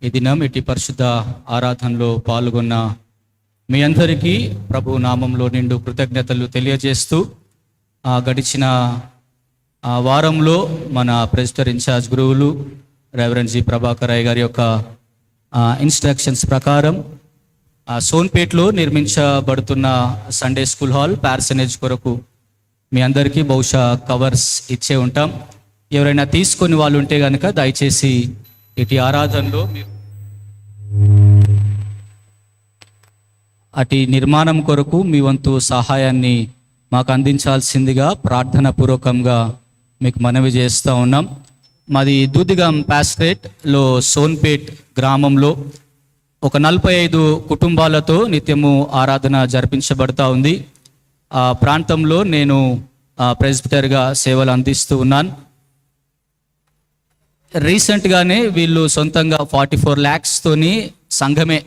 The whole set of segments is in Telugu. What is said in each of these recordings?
ఈ దినం ఇటు పరిశుద్ధ ఆరాధనలో పాల్గొన్న మీ అందరికీ ప్రభు నామంలో నిండు కృతజ్ఞతలు తెలియజేస్తూ గడిచిన వారంలో మన ప్రెసిడెంట్ ఇన్ఛార్జ్ గురువులు రెవరెండ్ జి ప్రభాకర్ రాయ్ గారి యొక్క ఇన్స్ట్రక్షన్స్ ప్రకారం సోన్పేట్లో నిర్మించబడుతున్న సండే స్కూల్ హాల్ ప్యార్సనేజ్ కొరకు మీ అందరికీ బహుశా కవర్స్ ఇచ్చే ఉంటాం. ఎవరైనా తీసుకొని వాళ్ళు ఉంటే కనుక దయచేసి ఇటు ఆరాధనలో అటు నిర్మాణం కొరకు మీ వంతు సహాయాన్ని మాకు అందించాల్సిందిగా ప్రార్థన పూర్వకంగా మీకు మనవి చేస్తూ ఉన్నాం. మాది దూదిగాం ప్యాస్ట్రేట్లో సోన్పేట్ గ్రామంలో ఒక 45 కుటుంబాలతో నిత్యము ఆరాధన జరిపించబడతా ఉంది. ఆ ప్రాంతంలో నేను ప్రెసిడెంట్గా సేవలు అందిస్తూ ఉన్నాను. రీసెంట్గానే వీళ్ళు సొంతంగా 44 lakhs సంఘమే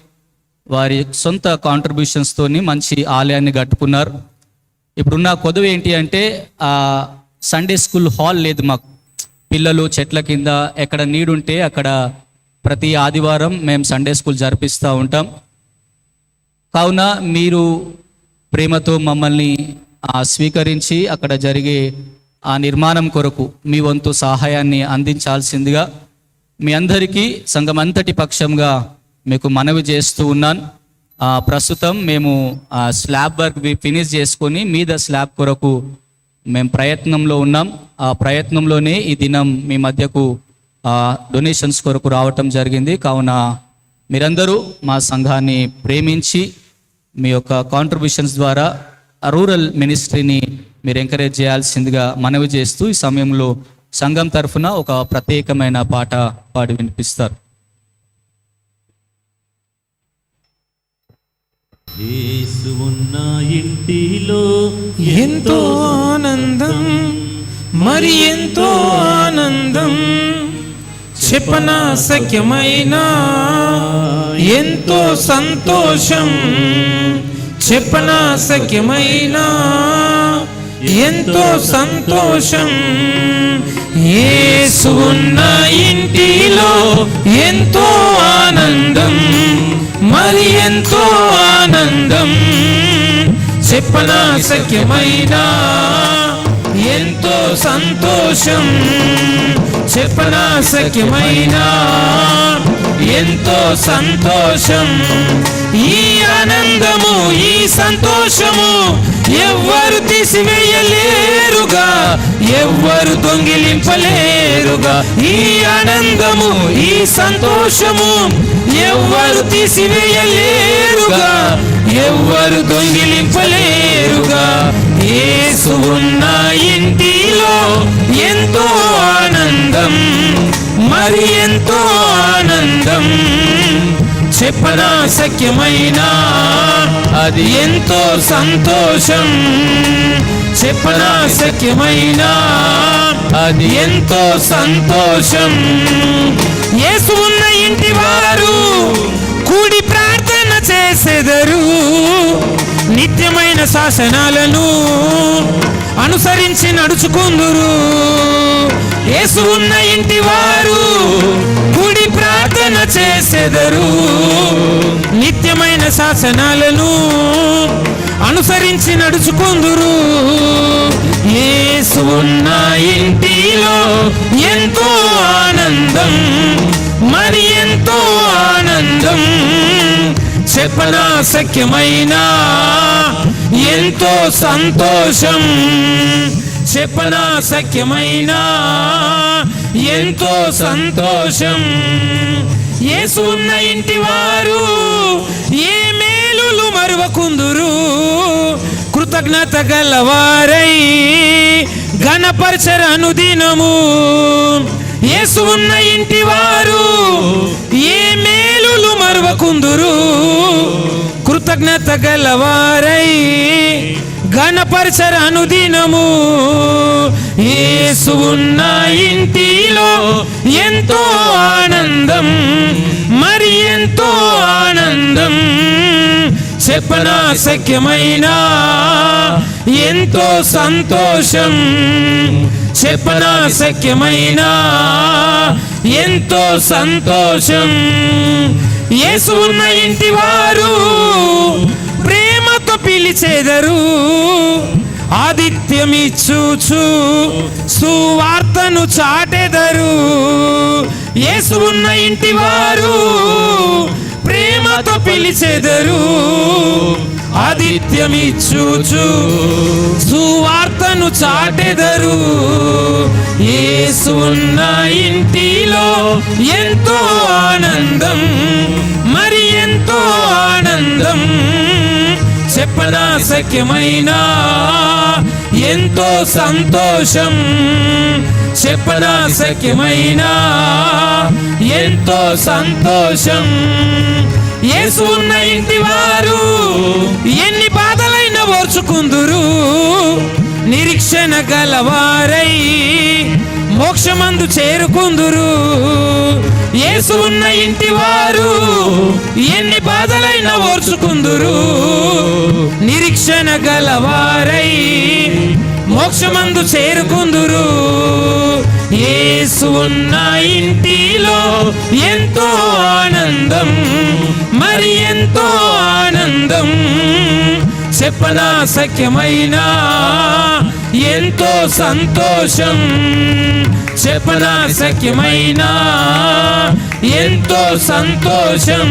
వారి సొంత కాంట్రిబ్యూషన్స్తోని మంచి ఆలయాన్ని కట్టుకున్నారు. ఇప్పుడున్న కొదవ ఏంటి అంటే సండే స్కూల్ హాల్ లేదు మాకు. పిల్లలు చెట్ల కింద ఎక్కడ నీడుంటే అక్కడ ప్రతి ఆదివారం మేము సండే స్కూల్ జరిపిస్తూ ఉంటాం. కావున మీరు ప్రేమతో మమ్మల్ని స్వీకరించి అక్కడ జరిగే ఆ నిర్మాణం కొరకు మీ వంతు సహాయాన్ని అందించాల్సిందిగా మీ అందరికీ సంఘం అంతటి పక్షంగా మీకు మనవి చేస్తూ ఉన్నాను. ప్రస్తుతం మేము స్లాబ్ వర్క్ ఫినిష్ చేసుకొని మీద స్లాబ్ కొరకు మేము ప్రయత్నంలో ఉన్నాం. ఆ ప్రయత్నంలోనే ఈ దినం మీ మధ్యకు డొనేషన్స్ కొరకు రావటం జరిగింది. కావున మీరందరూ మా సంఘాన్ని ప్రేమించి మీ యొక్క కాంట్రిబ్యూషన్స్ ద్వారా రూరల్ మినిస్ట్రీని మీరు ఎంకరేజ్ చేయాల్సిందిగా మనవి చేస్తూ ఈ సమయంలో సంఘం తరఫున ఒక ప్రత్యేకమైన పాట పాడి వినిపిస్తారు. యేసు ఉన్న ఇంటిలో ఎంతో ఆనందం, మరి ఎంతో ఆనందం, చెప్పనా సఖ్యమైన ఎంతో సంతోషం, చెప్పనా సఖ్యమైన ఎంతో సంతోషం. యేసు ఉన్న ఇంటిలో ఎంతో ఆనందం, మరి ఎంతో ఆనందం, చెప్పనా సఖ్యమైన ఎంతో సంతోషం, చెప్పనా సఖ్యమైన ఎంతో సంతోషం. ఈ ఆనందము ఈ సంతోషము ఎవ్వరు తీసివేయలేరుగా, ఎవ్వరు దొంగిలింపలేరుగా. ఈ ఆనందము ఈ సంతోషము ఎవ్వరు తీసివేయలేరుగా, ఎవ్వరు దొంగిలింపలేరుగా. యేసు ఉన్న ఇంటిలో ఎంతో ఆనందం, మరి ఎంతో ఆనందం, చెప్పనా సఖ్యమైన అది ఎంతో సంతోషం, చెప్పనా సఖ్యమైన అది ఎంతో సంతోషం. యేసు ఉన్న ఇంటి వారు కూడి ప్రార్థన చేసెదరు, నిత్యమైన శాసనాలను అనుసరించి నడుచుకుందురు. యేసు ఉన్న ఇంటి వారు కూడి ప్రార్థన చేసెదరు, నిత్యమైన శాసనాలను అనుసరించి నడుచుకుందురు. యేసు ఉన్న ఇంటిలో ఎంతో ఆనందం, మరి ఎంతో ఆనందం, చెప్పనా సఖ్యమైన ఎంతో సంతోషం, చెప్పనా సఖ్యమైన ఎంతో సంతోషం. యేసు ఉన్న ఇంటి వారు ఏ మేలులు మరువకుందురు, కృతజ్ఞత గలవారై ఘనపరచర అనుదినము. యేసు ఉన్న ఇంటి వారు ఏ మేలులు మరువకుందురు, కృతజ్ఞత గలవారై ఘనపరచర అనుదినము. యేసు ఉన్న ఇంటిలో ఎంతో ఆనందం, మరి ఎంతో ఆనందం, చెప్పనా సఖ్యమైన ఎంతో సంతోషం, చెప్పనా సఖ్యమైన ఎంతో సంతోషం. యేసు ఉన్న ఇంటి వారు ప్రేమతో పిలిచెదరు, ఆదిత్యమిచ్చుచు సువార్తను చాటెదరు. యేసు ఉన్న ఇంటి వారు ప్రేమతో పిలిచెదరు, ఆదిత్యమిచ్చుచు సువార్తను చాటెదరు. యేసు ఉన్న ఇంటిలో ఎంతో ఆనందం, మరి ఎంతో ఆనందం. చెప్పనా సఖ్యమైన ఎంతో సంతోషం. చెప్పనా సఖ్యమైన ఎంతో సంతోషం. యేసు ఉన్న ఇంటి వారు ఎన్ని బాధలైనా ఓర్చుకుందురు, నిరీక్షణ గలవారై మోక్షమందు చేరుకుందురు. యేసు ఉన్న ఇంటి వారు ఎన్ని బాధలైనా ఓర్చుకుందురు, నిరీక్షణ గలవారై మోక్షమందు చేరుకుందురు. యేసు ఉన్న ఇంటిలో ఎంతో ఆనందం, మరి ఎంతో ఆనందం. చెప్పనా సఖ్యమైన ఎంతో సంతోషం. చెప్పనా సఖ్యమైన ఎంతో సంతోషం.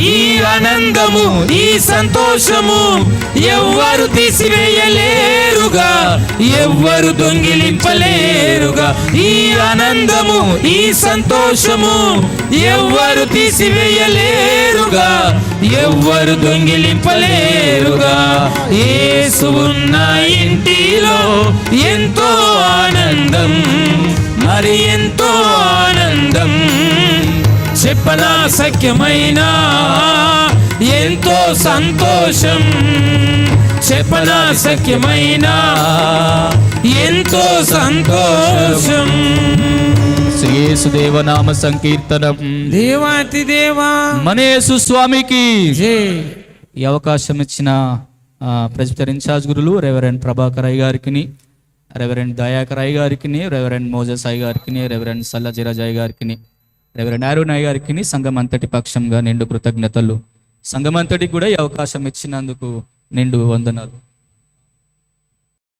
ఈ ఆనందము, ఈ సంతోషము ఎవ్వరు తీసివేయలేరుగా, ఎవ్వరు దొంగిలింపలేరుగా. ఈ ఆనందము, ఈ సంతోషము ఎవ్వరు తీసివేయలేరుగా, ఎవ్వరు దొంగిలింపలేరుగా. యేసు ఉన్న ఇంటిలో ఎంతో ఆనందం, మరి ఎంతో ఆనందం. చెప్పనా సఖ్యమైన ఎంతో సంతోషం. చెప్పనా సఖ్యమైన ఎంతో సంతోషం. శ్రీ యేసుదేవ నామ సంకీర్తనం. దేవాతి దేవా మన యేసు స్వామికి జై. ఈ అవకాశం ఇచ్చిన ప్రెసిడెంట్ ఇన్ఛార్జ్ గురులు రెవరెండ్ ప్రభాకర్ అయ్య గారికి, రెవరెండ్ దయాకర్ అయ్య గారికి, రెవరెండ్ మోజస్ అయ్య గారికి, రెవరెండ్ సల్లజిరాజ్ అయ్య గారికి, రెవరెండ్ అరుణ్ అయ్య గారికి సంఘం అంతటి పక్షంగా నిండు కృతజ్ఞతలు. సంఘం అంతటికి కూడా ఈ అవకాశం ఇచ్చినందుకు నిండు వందనాలు.